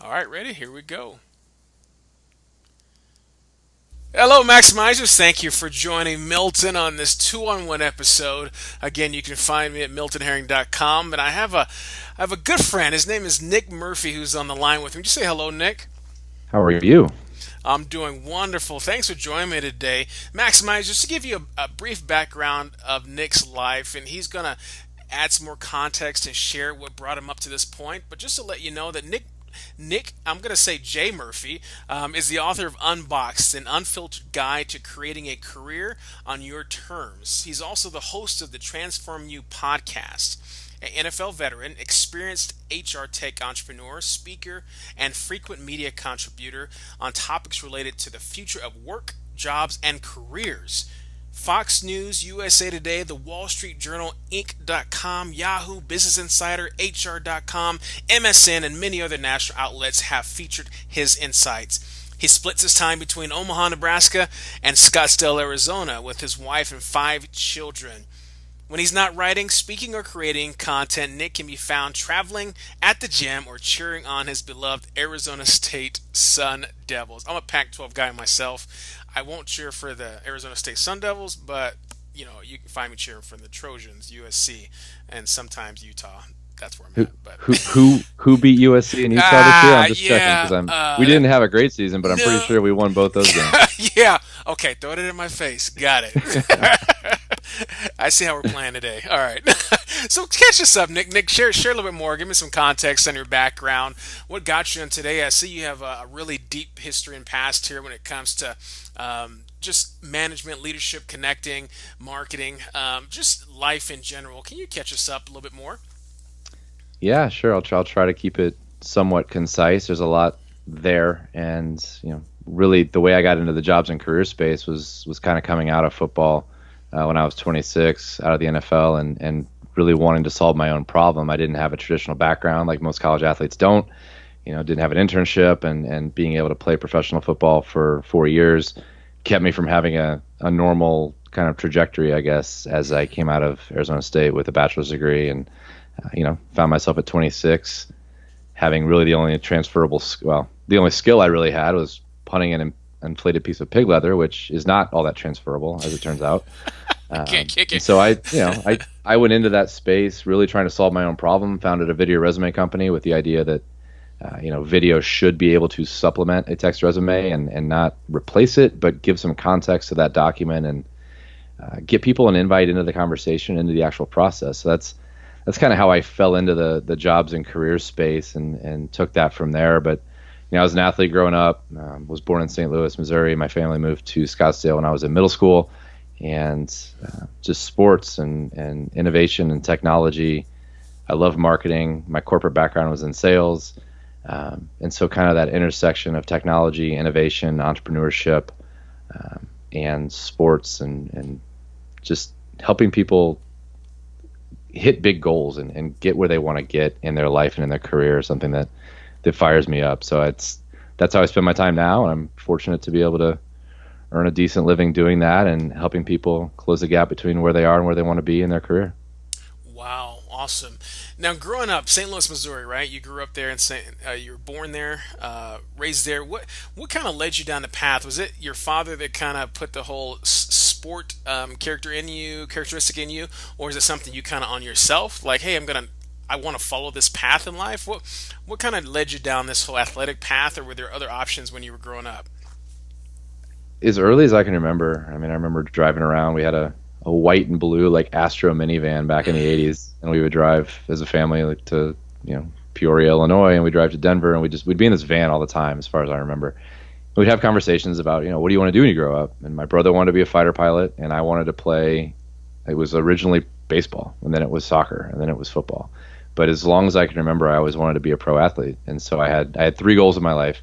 All right, ready? Here we go. Hello, Maximizers. Thank you for joining Milton on this two-on-one episode. Again, you can find me at miltonherring.com. And I have a good friend. His name is Nick Murphy, who's on the line with me. Just say hello, Nick. How are you? I'm doing wonderful. Thanks for joining me today. Maximizers, just to give you a brief background of Nick's life, and he's going to add some more context and share what brought him up to this point. But just to let you know that Nick, I'm going to say Jay Murphy, is the author of Unboxed, an unfiltered guide to creating a career on your terms. He's also the host of the Transform You podcast. An NFL veteran, experienced HR tech entrepreneur, speaker, and frequent media contributor on topics related to the future of work, jobs, and careers. Fox News, USA Today, The Wall Street Journal, Inc.com, Yahoo, Business Insider, HR.com, MSN, and many other national outlets have featured his insights. He splits his time between Omaha, Nebraska, and Scottsdale, Arizona, with his wife and 5 children. When he's not writing, speaking, or creating content, Nick can be found traveling, at the gym, or cheering on his beloved Arizona State Sun Devils. I'm a Pac-12 guy myself. I won't cheer for the Arizona State Sun Devils, but you can find me cheering for the Trojans, USC, and sometimes Utah. That's where I'm Who at. But who beat USC and Utah this year? I'm just yeah, checking because we didn't have a great season, but I'm pretty no, sure we won both those games. yeah. Okay, throw it in my face. Got it. I see how we're playing today. All right. So catch us up, Nick. Nick, share a little bit more. Give me some context on your background. What got you in today? I see you have a really deep history and past here when it comes to just management, leadership, connecting, marketing, just life in general. Can you catch us up a little bit more? Yeah, sure. I'll try to keep it somewhat concise. There's a lot there, and really the way I got into the jobs and career space was kind of coming out of football when I was 26, out of the NFL, and really wanting to solve my own problem. I didn't have a traditional background like most college athletes don't. Didn't have an internship, and being able to play professional football for 4 years kept me from having a normal kind of trajectory, I guess, as I came out of Arizona State with a bachelor's degree, and found myself at 26 having really the only the only skill I really had was punting an inflated piece of pig leather, which is not all that transferable, as it turns out. Can't kick it. So I went into that space really trying to solve my own problem. Founded a video resume company with the idea that video should be able to supplement a text resume and not replace it, but give some context to that document and get people an invite into the conversation, into the actual process. So that's kind of how I fell into the jobs and careers space and took that from there. But I was an athlete growing up. Was born in St. Louis, Missouri. My family moved to Scottsdale when I was in middle school, and just sports and innovation and technology. I love marketing. My corporate background was in sales, and so kind of that intersection of technology, innovation, entrepreneurship, and sports, and just helping people hit big goals and get where they want to get in their life and in their career is something that fires me up. So that's how I spend my time now, and I'm fortunate to be able to earn a decent living doing that and helping people close the gap between where they are and where they want to be in their career. Wow, awesome. Now, growing up, St. Louis, Missouri, right? You grew up there, and you were born there, raised there. What kind of led you down the path? Was it your father that kind of put the whole sport characteristic in you, or is it something you kind of on yourself? Like, hey, I want to follow this path in life. What kind of led you down this whole athletic path, or were there other options when you were growing up? As early as I can remember, I remember driving around. We had a white and blue like Astro minivan back in the 80s, and we would drive as a family like to Peoria, Illinois, and we'd drive to Denver, and we'd be in this van all the time as far as I remember. We'd have conversations about what do you want to do when you grow up, and my brother wanted to be a fighter pilot, and I wanted to play. It was originally baseball, and then it was soccer, and then it was football. But as long as I can remember, I always wanted to be a pro athlete, and so I had 3 goals in my life.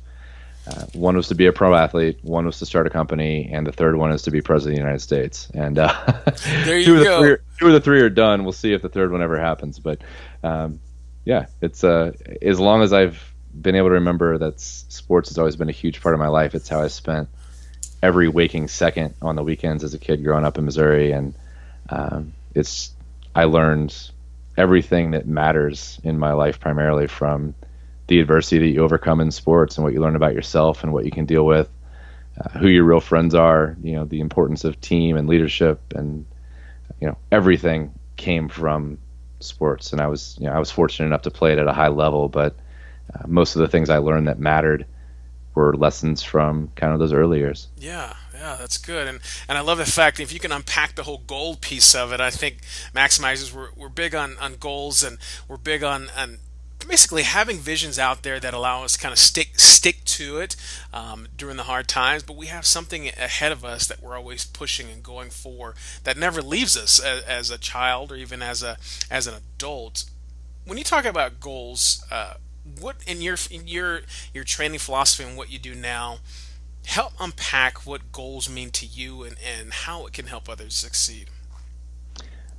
One was to be a pro athlete, one was to start a company, and the third one is to be president of the United States. And there you go. Two of the three are done. We'll see if the third one ever happens. But it's as long as I've been able to remember that sports has always been a huge part of my life. It's how I spent every waking second on the weekends as a kid growing up in Missouri, and I learned everything that matters in my life primarily from the adversity that you overcome in sports and what you learn about yourself and what you can deal with, who your real friends are, the importance of team and leadership, and everything came from sports. And I was fortunate enough to play it at a high level, but most of the things I learned that mattered were lessons from kind of those early years. Yeah, that's good, and I love the fact that if you can unpack the whole goal piece of it. I think maximizers we're big on goals, and we're big on basically having visions out there that allow us to kind of stick to it during the hard times. But we have something ahead of us that we're always pushing and going for that never leaves us as a child or even as an adult. When you talk about goals, what in your training philosophy and what you do now, help unpack what goals mean to you and how it can help others succeed.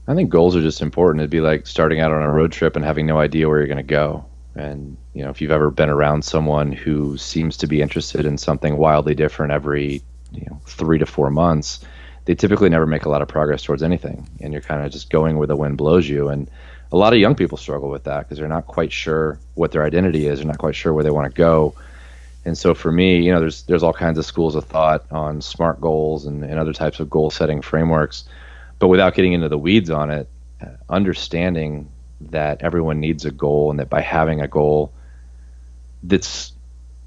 I think goals are just important. It'd be like starting out on a road trip and having no idea where you're going to go. And, if you've ever been around someone who seems to be interested in something wildly different every, 3 to 4 months, they typically never make a lot of progress towards anything. And you're kind of just going where the wind blows you. And a lot of young people struggle with that because they're not quite sure what their identity is. They're not quite sure where they want to go. And so for me, there's all kinds of schools of thought on SMART goals and other types of goal setting frameworks. But without getting into the weeds on it, understanding that everyone needs a goal, and that by having a goal that's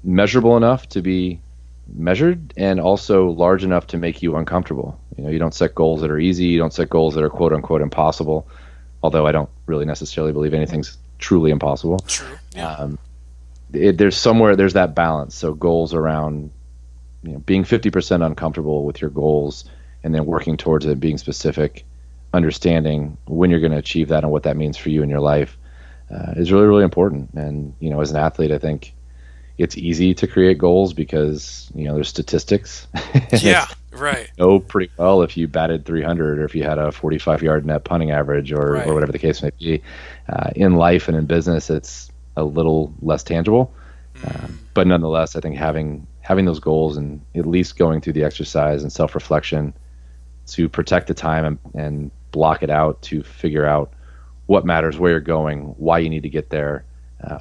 measurable enough to be measured and also large enough to make you uncomfortable. You don't set goals that are easy. You don't set goals that are quote unquote impossible, although I don't really necessarily believe anything's truly impossible. True. Yeah. There's that balance. So goals around being 50% uncomfortable with your goals and then working towards it, being specific, understanding when you're going to achieve that and what that means for you in your life is really, really important. And, as an athlete, I think it's easy to create goals because, there's statistics. Yeah, right. Know pretty well if you batted 300 or if you had a 45-yard net punting average or whatever the case may be. In life and in business, it's a little less tangible. But nonetheless, I think having those goals and at least going through the exercise and self-reflection to protect the time and block it out to figure out what matters, where you're going, why you need to get there,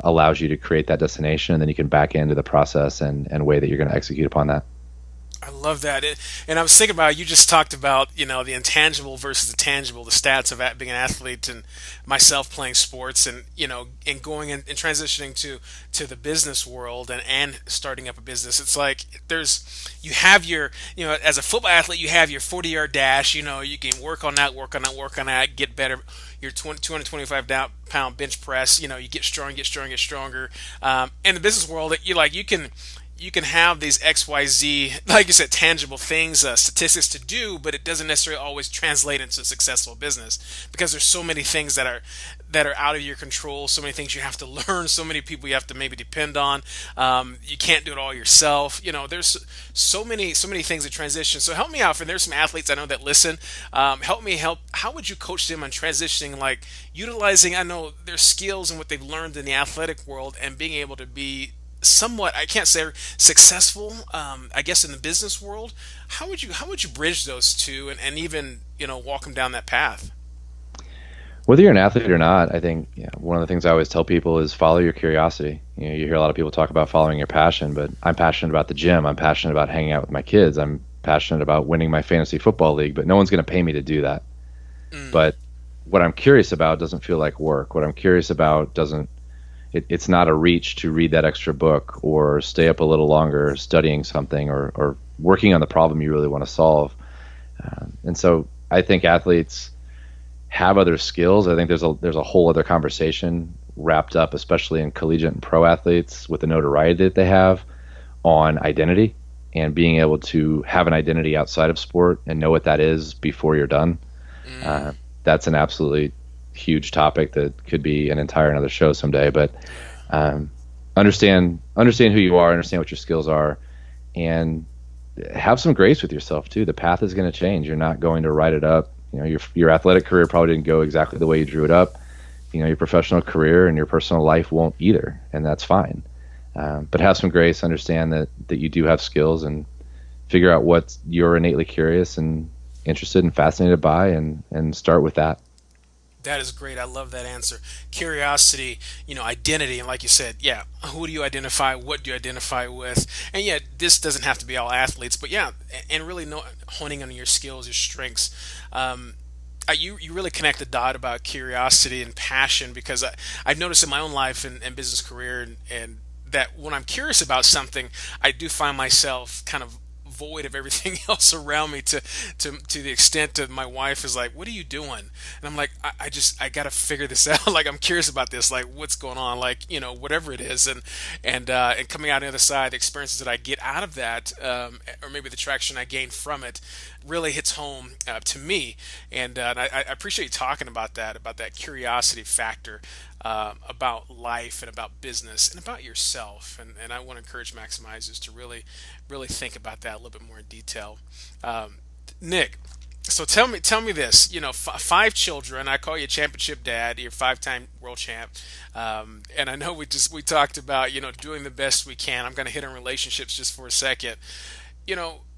allows you to create that destination, and then you can back into the process and way that you're going to execute upon that. I love that. And I was thinking about, you just talked about, the intangible versus the tangible, the stats of being an athlete, and myself playing sports, and, and going and transitioning to the business world and starting up a business. It's like you have your, as a football athlete, you have your 40-yard dash, you can work on that, get better. Your 225-pound bench press, you get stronger. In the business world, you can have these XYZ, like you said, tangible things, statistics to do, but it doesn't necessarily always translate into a successful business because there's so many things that are out of your control, so many things you have to learn, so many people you have to maybe depend on. You can't do it all yourself. There's so many things that transition. So help me out. And there's some athletes I know that listen. Help. How would you coach them on transitioning, like utilizing, I know, their skills and what they've learned in the athletic world and being able to be somewhat, I can't say successful, I guess, in the business world. How would you bridge those two and even walk them down that path? Whether you're an athlete or not, I think one of the things I always tell people is follow your curiosity. You hear a lot of people talk about following your passion, but I'm passionate about the gym. I'm passionate about hanging out with my kids. I'm passionate about winning my fantasy football league, but no one's going to pay me to do that. But what I'm curious about doesn't feel like work. What I'm curious about it's not a reach to read that extra book or stay up a little longer studying something or working on the problem you really want to solve. And so I think athletes have other skills. I think there's a whole other conversation wrapped up, especially in collegiate and pro athletes, with the notoriety that they have on identity and being able to have an identity outside of sport and know what that is before you're done. That's an absolutely huge topic that could be an entire another show someday. But understand who you are, understand what your skills are, and have some grace with yourself too. The path is going to change. You're not going to write it up. Your athletic career probably didn't go exactly the way you drew it up. Your professional career and your personal life won't either, and that's fine. But have some grace, understand that you do have skills, and figure out what you're innately curious and interested and fascinated by, and start with that. That is great. I love that answer. Curiosity, identity, and like you said, yeah, who do you identify? What do you identify with? And yeah, this doesn't have to be all athletes, but yeah, and really honing on your skills, your strengths. Um, you really connect the dot about curiosity and passion because I've noticed in my own life and business career and that when I'm curious about something, I do find myself kind of void of everything else around me to the extent that my wife is like, what are you doing? And I'm like, I gotta figure this out. Like, I'm curious about this, like what's going on, like, whatever it is. And coming out on the other side, the experiences that I get out of that, or maybe the traction I gain from it, really hits home to me. And I appreciate you talking about that curiosity factor, about life and about business and about yourself. And I want to encourage maximizers to really think about that a little bit more in detail. Nick, so tell me this. Five children. I call you championship dad. You're five-time world champ. And I know we talked about doing the best we can. I'm going to hit on relationships just for a second.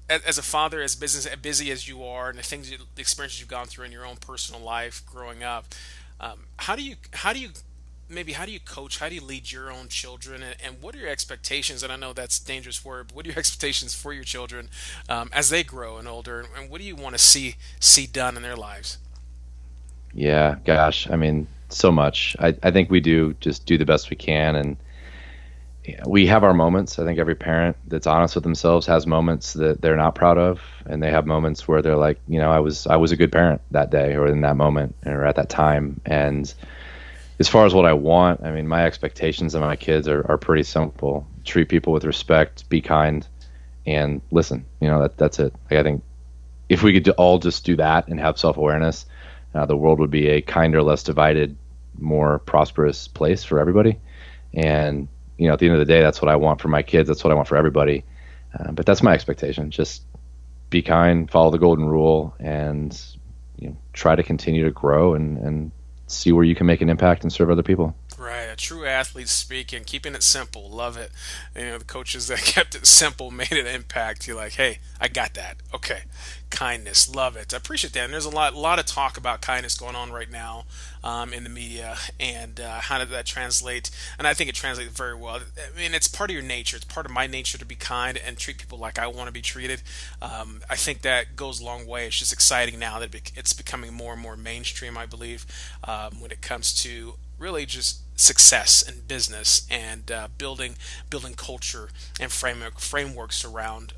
As a father, as busy as you are, and the experiences you've gone through in your own personal life growing up, how do you coach? How do you lead your own children? And what are your expectations? And I know that's a dangerous word, but what are your expectations for your children as they grow and older? And what do you want to see done in their lives? Yeah, gosh, I mean, so much. I think we do just do the best we can, and we have our moments. I think every parent that's honest with themselves has moments that they're not proud of, and they have moments where they're like, I was a good parent that day or in that moment or at that time. And as far as what I want, I mean, my expectations of my kids are pretty simple. Treat people with respect, be kind, and listen. That's it. Like, I think if we could all just do that and have self-awareness, the world would be a kinder, less divided, more prosperous place for everybody. And at the end of the day, that's what I want for my kids. That's what I want for everybody. But that's my expectation. Just be kind, follow the golden rule, and try to continue to grow and see where you can make an impact and serve other people. Right, a true athlete speaking, keeping it simple, love it. The coaches that kept it simple made an impact. You're like, hey, I got that. Okay, kindness, love it. I appreciate that. And there's a lot of talk about kindness going on right now in the media, and how did that translate? And I think it translates very well. I mean, it's part of your nature. It's part of my nature to be kind and treat people like I want to be treated. I think that goes a long way. It's just exciting now that it's becoming more and more mainstream, I believe, when it comes to really just success in business and building culture and frameworks around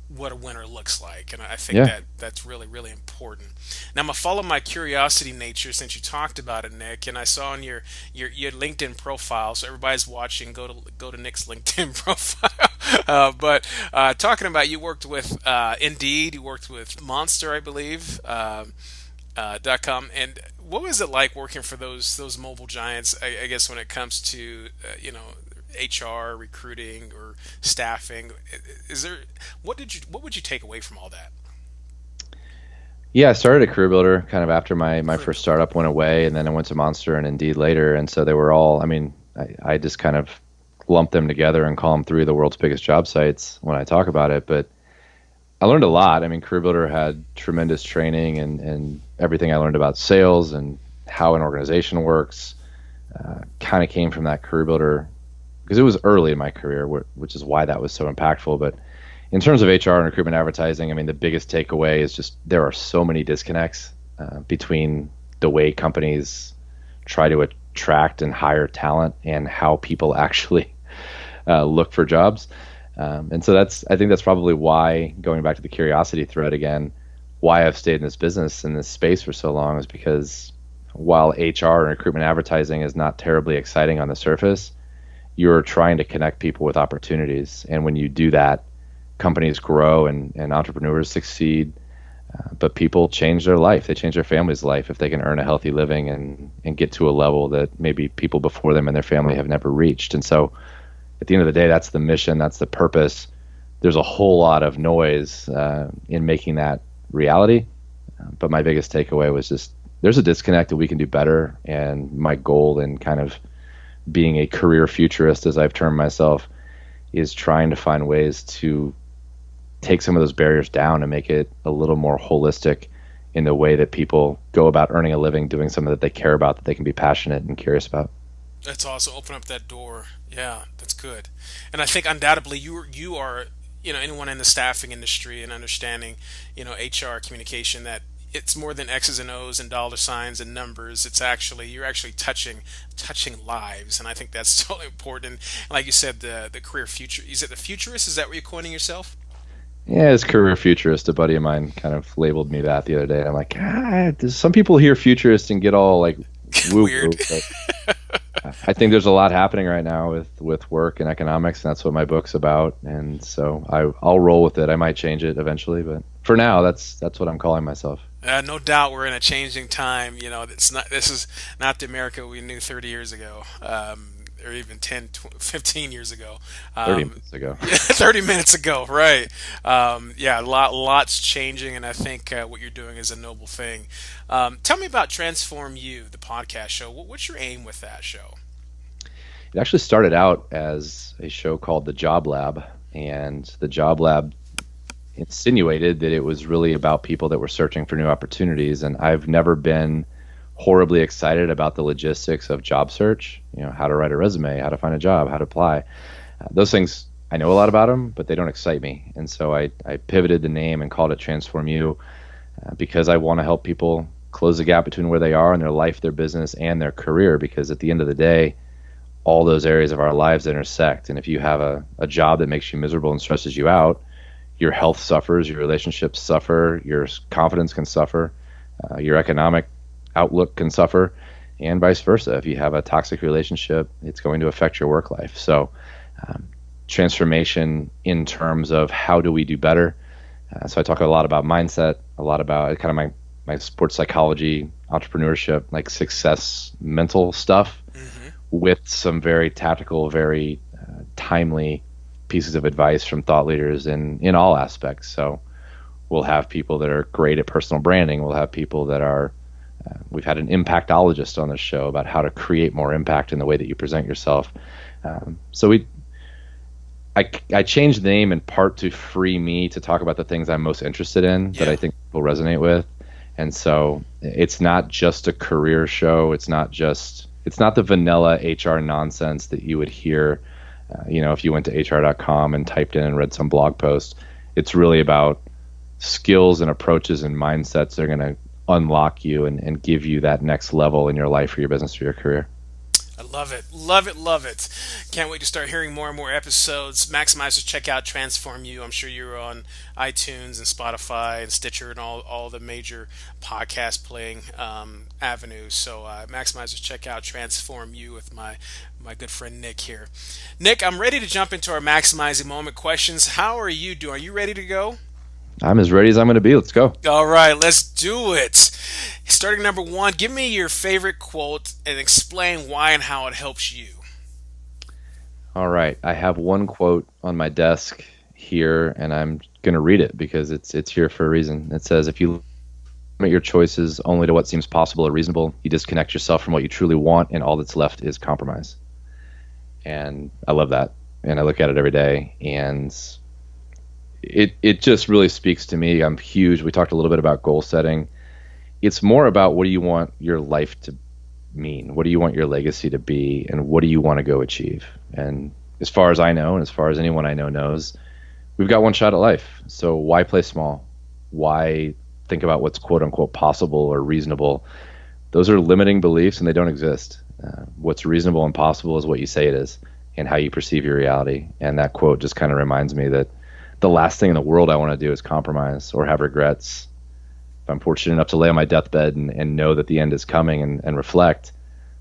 what a winner looks like. And I think Yeah. that's really, really important. Now I'm gonna follow my curiosity nature since you talked about it, Nick, and I saw on your LinkedIn profile. So everybody's watching, go to Nick's LinkedIn profile. But talking about, you worked with Indeed, you worked with Monster, I believe. .com. And what was it like working for those mobile giants? I guess when it comes to HR, recruiting, or staffing, is there what would you take away from all that? Yeah, I started at Career Builder kind of after my first startup went away, and then I went to Monster and Indeed later. And so they were all, I mean, I just kind of lump them together and call them three of the world's biggest job sites when I talk about it. But I learned a lot. I mean, Career Builder had tremendous training, and everything I learned about sales and how an organization works kind of came from that Career Builder, because it was early in my career, which is why that was so impactful. But in terms of HR and recruitment advertising, I mean, the biggest takeaway is just there are so many disconnects between the way companies try to attract and hire talent and how people actually look for jobs. And so I think that's probably why, going back to the curiosity thread again, why I've stayed in this business, in this space for so long, is because while HR and recruitment advertising is not terribly exciting on the surface, you're trying to connect people with opportunities. And when you do that, companies grow and entrepreneurs succeed. But people change their life. They change their family's life if they can earn a healthy living and get to a level that maybe people before them and their family have never reached. And so at the end of the day, that's the mission, that's the purpose. There's a whole lot of noise in making that reality. But my biggest takeaway was just there's a disconnect that we can do better. And my goal in kind of being a career futurist, as I've termed myself, is trying to find ways to take some of those barriers down and make it a little more holistic in the way that people go about earning a living, doing something that they care about, that they can be passionate and curious about. That's also open up that door. Yeah, that's good. And I think undoubtedly you are, anyone in the staffing industry and understanding, HR communication, that it's more than X's and O's and dollar signs and numbers. It's actually, you're actually touching lives, and I think that's so important. And like you said, the career future. Is it the futurist? Is that what you're coining yourself? Yeah, as career futurist, a buddy of mine kind of labeled me that the other day. I'm like, there's some people hear futurist and get all like woo woo. Weird. I think there's a lot happening right now with work and economics, and that's what my book's about. And so I'll roll with it. I might change it eventually, but for now, that's what I'm calling myself. No doubt we're in a changing time. This is not the America we knew 30 years ago, or even 15 years ago. 30 minutes ago. 30 minutes ago, right. Yeah, lots changing, and I think what you're doing is a noble thing. Tell me about Transform You, the podcast show. What's your aim with that show? It actually started out as a show called The Job Lab, and The Job Lab insinuated that it was really about people that were searching for new opportunities. And I've never been horribly excited about the logistics of job search, how to write a resume, how to find a job, how to apply. Those things, I know a lot about them, but they don't excite me. And so I pivoted the name and called it Transform You, because I want to help people close the gap between where they are in their life, their business, and their career. Because at the end of the day, all those areas of our lives intersect. And if you have a job that makes you miserable and stresses you out, your health suffers, your relationships suffer, your confidence can suffer, your economic outlook can suffer, and vice versa. If you have a toxic relationship, it's going to affect your work life. So transformation in terms of how do we do better. So I talk a lot about mindset, a lot about kind of my sports psychology, entrepreneurship, like success, mental stuff, with some very tactical, very timely pieces of advice from thought leaders in all aspects. So we'll have people that are great at personal branding. We'll have people that are, we've had an impactologist on this show about how to create more impact in the way that you present yourself. I changed the name in part to free me to talk about the things I'm most interested in, that I think people resonate with. And so it's not just a career show. It's not the vanilla HR nonsense that you would hear, if you went to hr.com and typed in and read some blog post. It's really about skills and approaches and mindsets that are going to unlock you and give you that next level in your life or your business or your career. I love it. Love it. Love it. Can't wait to start hearing more and more episodes. Maximizers, check out Transform You. I'm sure you're on iTunes and Spotify and Stitcher and all the major podcast playing avenues. So Maximizers, check out Transform You with my good friend Nick here. Nick, I'm ready to jump into our Maximizing Moment questions. How are you doing? Are you ready to go? I'm as ready as I'm going to be. Let's go. All right, let's do it. Starting number one, give me your favorite quote and explain why and how it helps you. All right. I have one quote on my desk here, and I'm going to read it because it's here for a reason. It says, if you limit your choices only to what seems possible or reasonable, you disconnect yourself from what you truly want, and all that's left is compromise. And I love that. And I look at it every day, and it just really speaks to me. I'm huge. We talked a little bit about goal setting. It's more about, what do you want your life to mean? What do you want your legacy to be? And what do you want to go achieve? And as far as I know, and as far as anyone I know knows, we've got one shot at life. So why play small? Why think about what's quote unquote possible or reasonable? Those are limiting beliefs, and they don't exist. What's reasonable and possible is what you say it is and how you perceive your reality. And that quote just kind of reminds me that the last thing in the world I want to do is compromise or have regrets. If I'm fortunate enough to lay on my deathbed and know that the end is coming and reflect,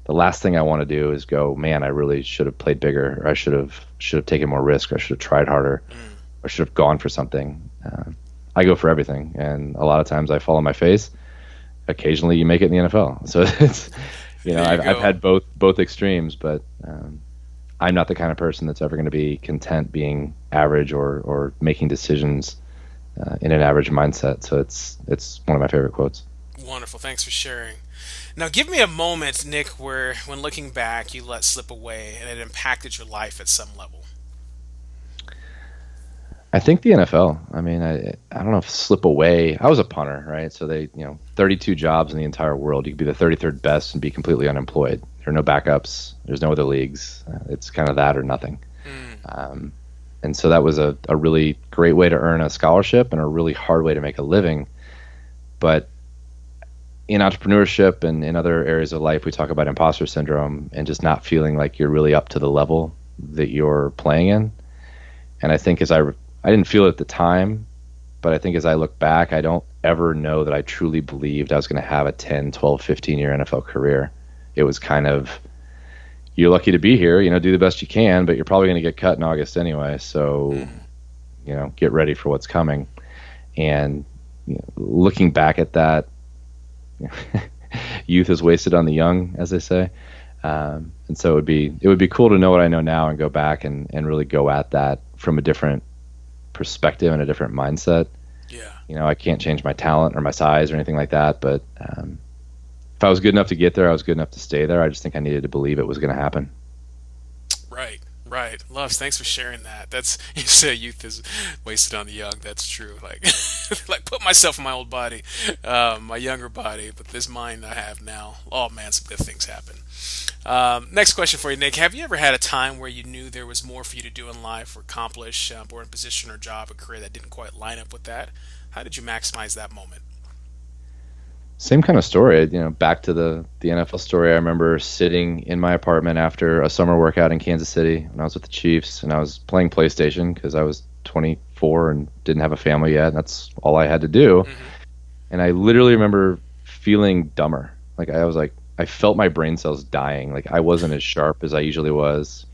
the last thing I want to do is go, man, I really should have played bigger, or I should have taken more risk, or I should have tried harder, or should have gone for something. I go for everything, and a lot of times I fall on my face. Occasionally you make it in the NFL. So it's, I've had both extremes, but I'm not the kind of person that's ever going to be content being average or making decisions in an average mindset. So it's one of my favorite quotes. Wonderful. Thanks for sharing. Now, give me a moment, Nick, where when looking back, you let slip away and it impacted your life at some level. I I think the NFL. I mean, I don't know if slip away. I was a punter, right? So 32 jobs in the entire world. You could be the 33rd best and be completely unemployed. There are no backups. There's no other leagues. It's kind of that or nothing. And so that was a really great way to earn a scholarship and a really hard way to make a living. But in entrepreneurship and in other areas of life, we talk about imposter syndrome and just not feeling like you're really up to the level that you're playing in. And I think I didn't feel it at the time, but I think as I look back, I don't ever know that I truly believed I was going to have a 10, 12, 15-year NFL career. It was kind of, you're lucky to be here, do the best you can, but you're probably going to get cut in August anyway. So, get ready for what's coming. And looking back at that, youth is wasted on the young, as they say. And so it would be cool to know what I know now and go back and really go at that from a different perspective and a different mindset. Yeah. I can't change my talent or my size or anything like that, but if I was good enough to get there, I was good enough to stay there. I just think I needed to believe it was going to happen. Right. Loves, thanks for sharing that. You say youth is wasted on the young. That's true. Like, like put myself in my old body, my younger body, but this mind I have now. Oh man, some good things happen. Next question for you, Nick. Have you ever had a time where you knew there was more for you to do in life or accomplish, or in a position or job or career that didn't quite line up with that? How did you maximize that moment? Same kind of story, back to the NFL story. I remember sitting in my apartment after a summer workout in Kansas City when I was with the Chiefs, and I was playing PlayStation because I was 24 and didn't have a family yet, and that's all I had to do. And I literally remember feeling dumber. I felt my brain cells dying. Like I wasn't as sharp as I usually was.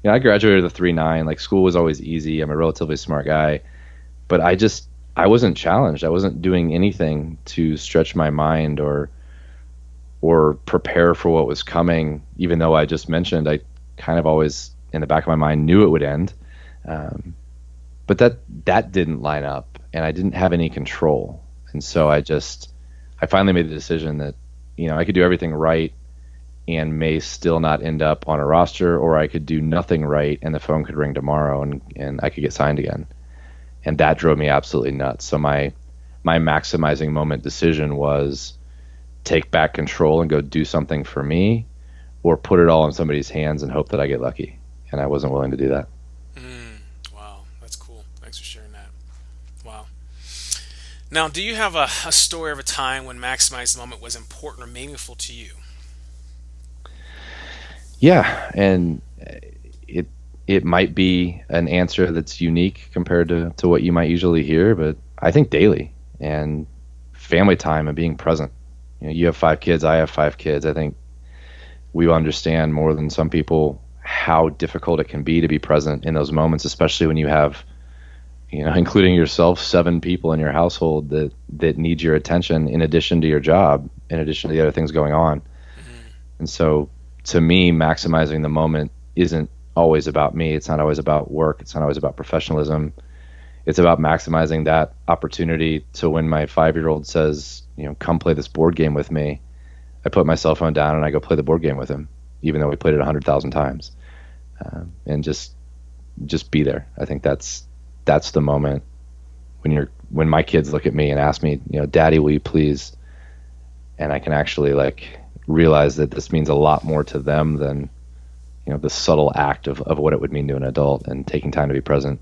I graduated with a 3.9. Like school was always easy. I'm a relatively smart guy, but I wasn't challenged. I wasn't doing anything to stretch my mind or prepare for what was coming, even though I just mentioned I kind of always in the back of my mind knew it would end. But that didn't line up, and I didn't have any control. And so I finally made the decision that, I could do everything right and may still not end up on a roster, or I could do nothing right and the phone could ring tomorrow and I could get signed again. And that drove me absolutely nuts. So my maximizing moment decision was take back control and go do something for me, or put it all in somebody's hands and hope that I get lucky. And I wasn't willing to do that. Wow, that's cool. Thanks for sharing that. Wow. Now, do you have a story of a time when maximizing the moment was important or meaningful to you? Yeah, and it might be an answer that's unique compared to what you might usually hear, but I think daily and family time and being present. You have 5 kids, I have 5 kids. I think we understand more than some people how difficult it can be to be present in those moments, especially when you have, including yourself, 7 people in your household that need your attention in addition to your job, in addition to the other things going on. And so to me, maximizing the moment isn't always about me. It's not always about work. It's not always about professionalism. It's about maximizing that opportunity to when my 5-year-old says, come play this board game with me, I put my cell phone down and I go play the board game with him, even though we played it 100,000 times, and just be there. I think that's the moment when my kids look at me and ask me, Daddy, will you please? And I can actually realize that this means a lot more to them than the subtle act of what it would mean to an adult. And taking time to be present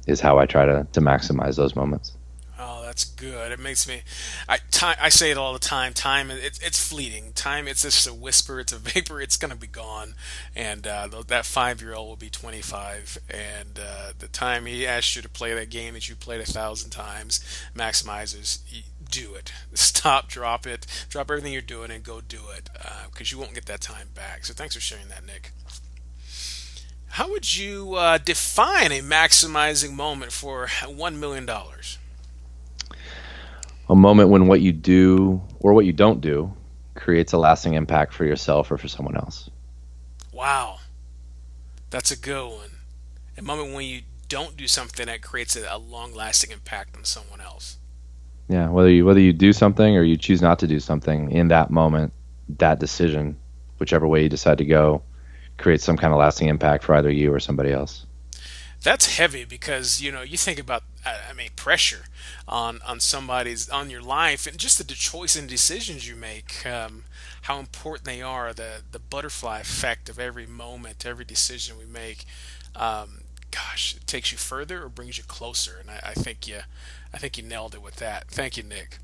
is how I try to maximize those moments. Oh, that's good. It makes me. I say it all the time. Time, it's fleeting. Time, it's just a whisper. It's a vapor. It's gonna be gone. And that 5-year-old will be 25. And the time he asks you to play that game that you played 1,000 times, maximizes. Do it. Stop. Drop it. Drop everything you're doing and go do it. Because you won't get that time back. So thanks for sharing that, Nick. How would you define a maximizing moment for $1 million? A moment when what you do or what you don't do creates a lasting impact for yourself or for someone else. Wow. That's a good one. A moment when you don't do something that creates a long-lasting impact on someone else. Yeah, whether you do something or you choose not to do something, in that moment, that decision, whichever way you decide to go, creates some kind of lasting impact for either you or somebody else. That's heavy because you think about I mean pressure on somebody's on your life and just the choice and decisions you make, how important they are, the butterfly effect of every moment, every decision we make. Gosh, it takes you further or brings you closer, and I think you nailed it with that. Thank you, Nick.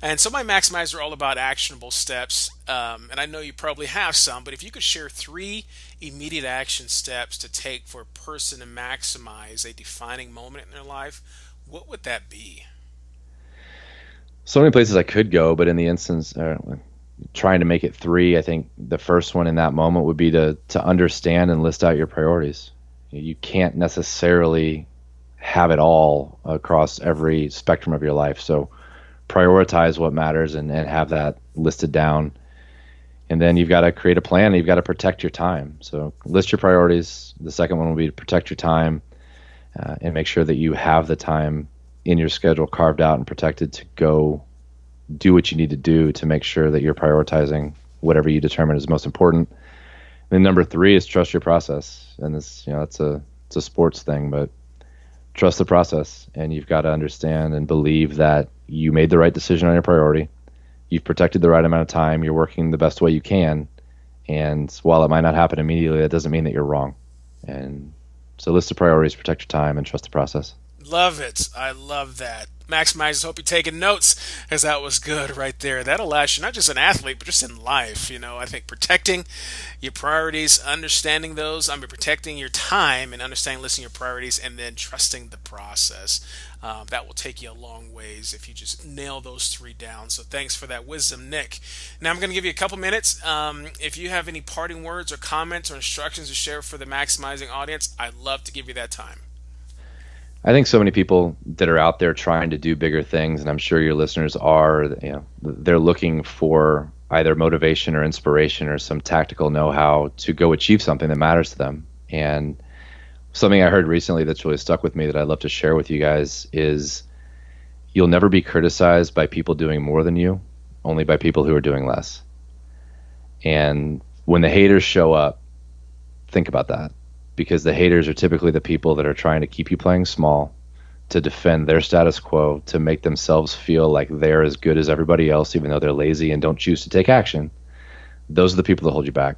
And so my maximizers are all about actionable steps. And I know you probably have some, but if you could share three immediate action steps to take for a person to maximize a defining moment in their life, what would that be? So many places I could go, but in the instance, trying to make it three, I think the first one in that moment would be to understand and list out your priorities. You can't necessarily have it all across every spectrum of your life. So prioritize what matters and have that listed down. And then you've got to create a plan and you've got to protect your time. So list your priorities. The second one will be to protect your time and make sure that you have the time in your schedule carved out and protected to go do what you need to do to make sure that you're prioritizing whatever you determine is most important. And then number three is trust your process. And this, it's a sports thing, but trust the process. And you've got to understand and believe that you made the right decision on your priority. You've protected the right amount of time. You're working the best way you can. And while it might not happen immediately, that doesn't mean that you're wrong. And so list the priorities, protect your time, and trust the process. Love it. I love that. Maximizers, hope you're taking notes because that was good right there. That'll last you not just an athlete, but just in life. I think protecting your priorities, understanding those, protecting your time and understanding, listening your priorities, and then trusting the process. That will take you a long ways if you just nail those three down. So thanks for that wisdom, Nick. Now I'm going to give you a couple minutes. If you have any parting words or comments or instructions to share for the maximizing audience, I'd love to give you that time. I think so many people that are out there trying to do bigger things, and I'm sure your listeners are, they're looking for either motivation or inspiration or some tactical know-how to go achieve something that matters to them. And something I heard recently that's really stuck with me that I'd love to share with you guys is you'll never be criticized by people doing more than you, only by people who are doing less. And when the haters show up, think about that. Because the haters are typically the people that are trying to keep you playing small, to defend their status quo, to make themselves feel like they're as good as everybody else, even though they're lazy and don't choose to take action. Those are the people that hold you back.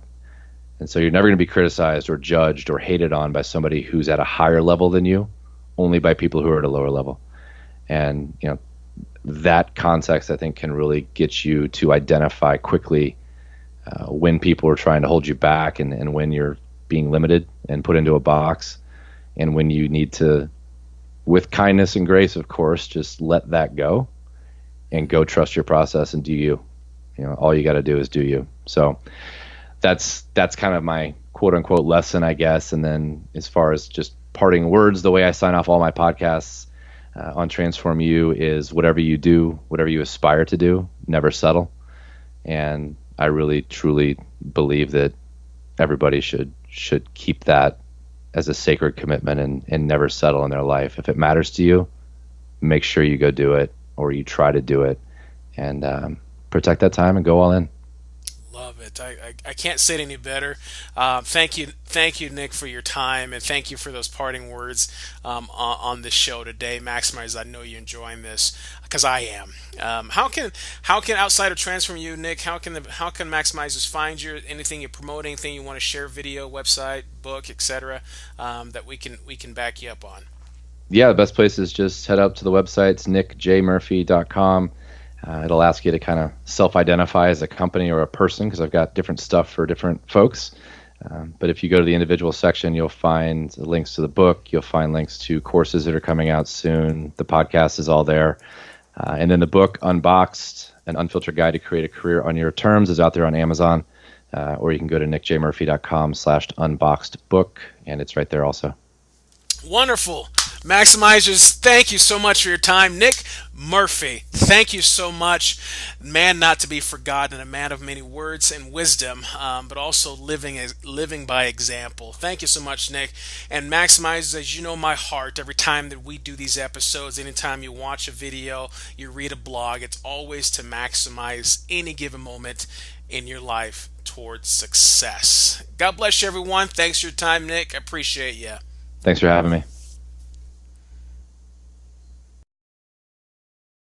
And so you're never going to be criticized or judged or hated on by somebody who's at a higher level than you, only by people who are at a lower level. And that context, I think, can really get you to identify quickly when people are trying to hold you back and when you're being limited and put into a box, and when you need to, with kindness and grace, of course, just let that go and go trust your process and do you. All you got to do is do you. So that's kind of my quote unquote lesson, I guess. And then as far as just parting words, the way I sign off all my podcasts on Transform You is whatever you do, whatever you aspire to do, never settle. And I really, truly believe that everybody should keep that as a sacred commitment and never settle in their life. If it matters to you, make sure you go do it, or you try to do it, and protect that time and go all in. Love it. I can't say it any better. Thank you, Nick, for your time, and thank you for those parting words on this show today. Maximize, I know you're enjoying this because I am. How can outside of Transform You, Nick? How can Maximizers find you? Anything you're promoting? Anything you want to share? Video, website, book, etc. That we can back you up on. Yeah, the best place is just head up to the website. It's nickjmurphy.com. It'll ask you to kind of self-identify as a company or a person because I've got different stuff for different folks. But if you go to the individual section, you'll find links to the book. You'll find links to courses that are coming out soon. The podcast is all there. And then the book, Unboxed, an Unfiltered Guide to Create a Career on Your Terms, is out there on Amazon. Or you can go to nickjmurphy.com/unboxedbook, and it's right there also. Wonderful. Maximizers, thank you so much for your time. Nick Murphy, thank you so much. Man not to be forgotten, a man of many words and wisdom, but also living by example. Thank you so much, Nick. And Maximizers, as you know my heart, every time that we do these episodes, anytime you watch a video, you read a blog, it's always to maximize any given moment in your life towards success. God bless you, everyone. Thanks for your time, Nick. I appreciate you. Thanks for having me.